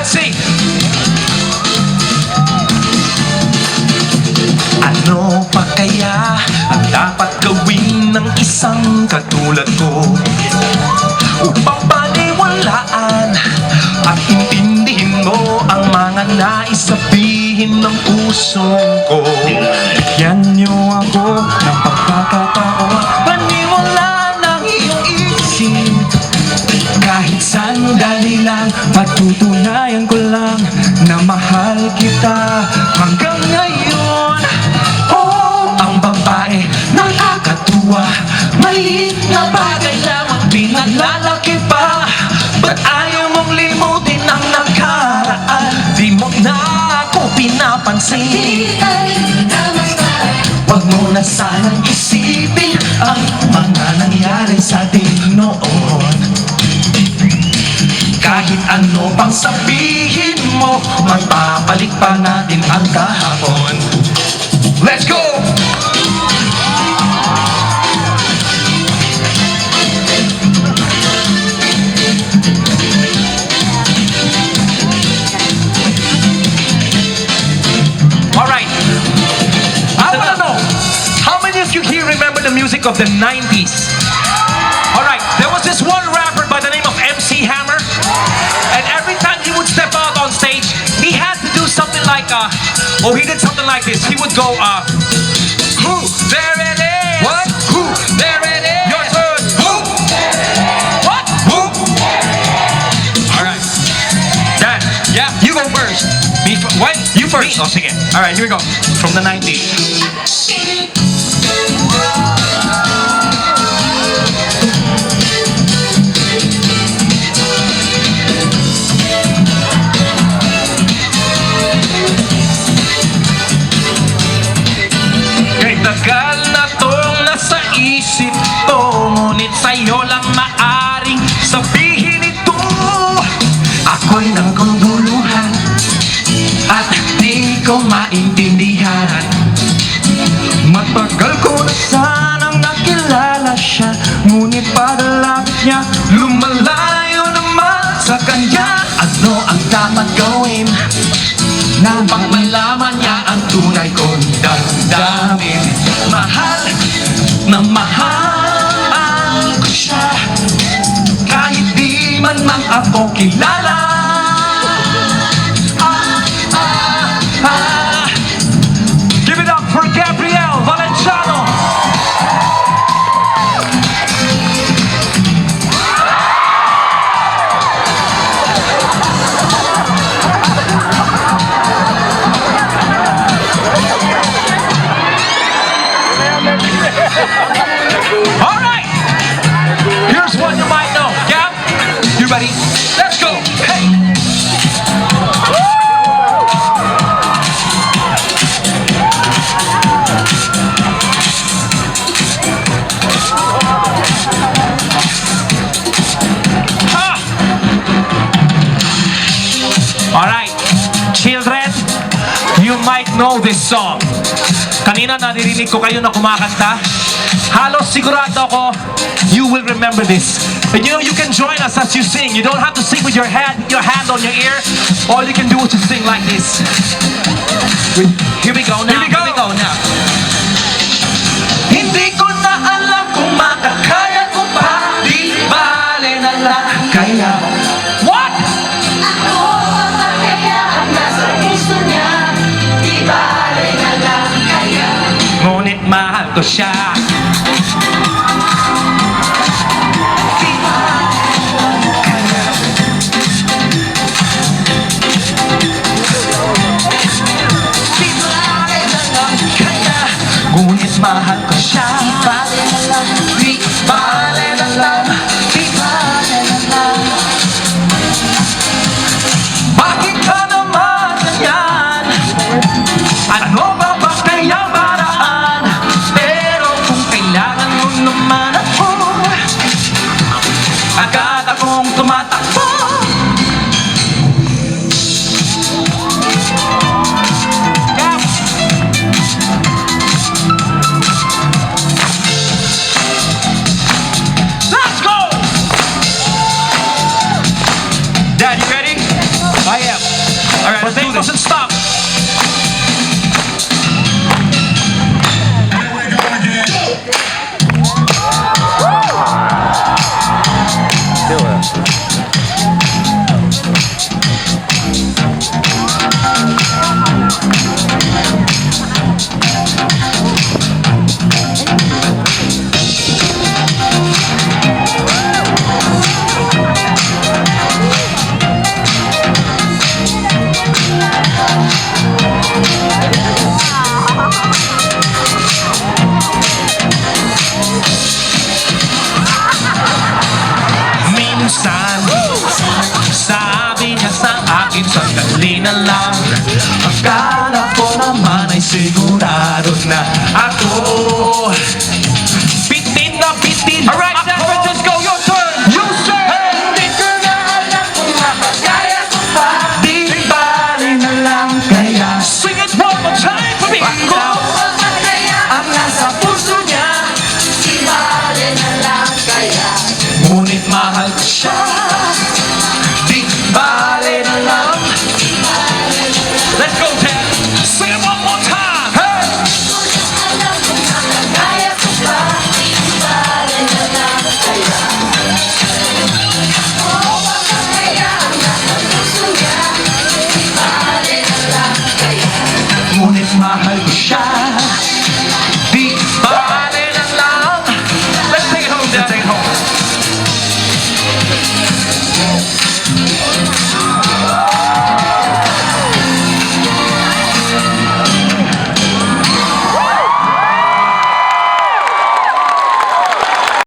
Let's sing! Ano pa kaya ang dapat gawin ng isang katulad ko upang paniwalaan at intindihin mo ang mga nais sabihin ng puso ko? Bigyan niyo ako ng pagkakataon, paniwalaan ang iyong isip. Kahit sandali lang, patutunayan ko lang na mahal kita hanggang ngayon. Oh, ang babae nakakatuwa, maliit na bagay lamang pinalalaki pa. Ba't ayaw mong limutin ang nakaraan? Di mo na ako pinapansin. Huwag mo na sanang isipin ang mga nangyari sa atin noon. Kahit ano pang sabihin mo, magbabalik pa natin ang kahapon. Let's go! Alright. I wanna know, how many of you here remember the music of the 90s? Alright, there was this one rapper by the name of MC Hammer. And every time he would step out on stage, he had to do something like, he did something like this. He would go, who? There it is! What? Who? There it is! Your turn! Who? What? Who? Alright. Dan, yeah, you go first. What? You first. Me? Oh, sige. Alright, here we go. From the 90s. Tagal na tong nasa isip ko, ngunit sa'yo lang maaring sabihin ito. Ako'y naguguluhan at di ko maintindihan. Matagal ko na sanang nakilala siya, ngunit paglalapit niya, lumalayo naman sa kanya. Ano ang dapat gawin nang pag malaman niya ang tunay kong damdamin? Mahal na mahal ko siya, kahit di man lang ako kilala. Give it up for Gabrielle Valenciano. All right. Here's one you might know. Gab, you ready? Let's go. Hey. All right, children, you might know this song. Kanina naririnig ko kayo na kumakanta. Halos sigurado ako, you will remember this. And you know, you can join us as you sing. You don't have to sing with your hand on your ear. All you can do is to sing like this. Here we go now. Here we go. Here we go now. Hindi ko na alam kung makakaya ko pa, di bale na lang kaya. What? Ako ang makaya ang nasa puso niya, di bale na lang kaya. Ngunit mahal ko siya. Di bale na lang kaya. Ngunit mahal ko siya. Di bale na lang, di bale na lang, di bale na lang. Bakit ka naman ganyan? Ano ba ba kaya paraan? Pero kung I am. All right, But the thing do this. doesn't stop. Minsan, sabi niya sa akin, sandali na lang. Akala ko naman ay sigurado na ako. Bitin na bitin. All right, San Francisco, your turn. You say, hindi ko na alam kung makakaya ko pa. Di bali na lang kaya. Sing it one more time for me. Ako ang nasa puso niya. Ngunit mahal ko siya. Di bali na lang. Let's go, Ted. Sing it one more time. Hey! Ngunit mahal ko siya. Di bali na lang. Let's take it home, Ted. Take it home.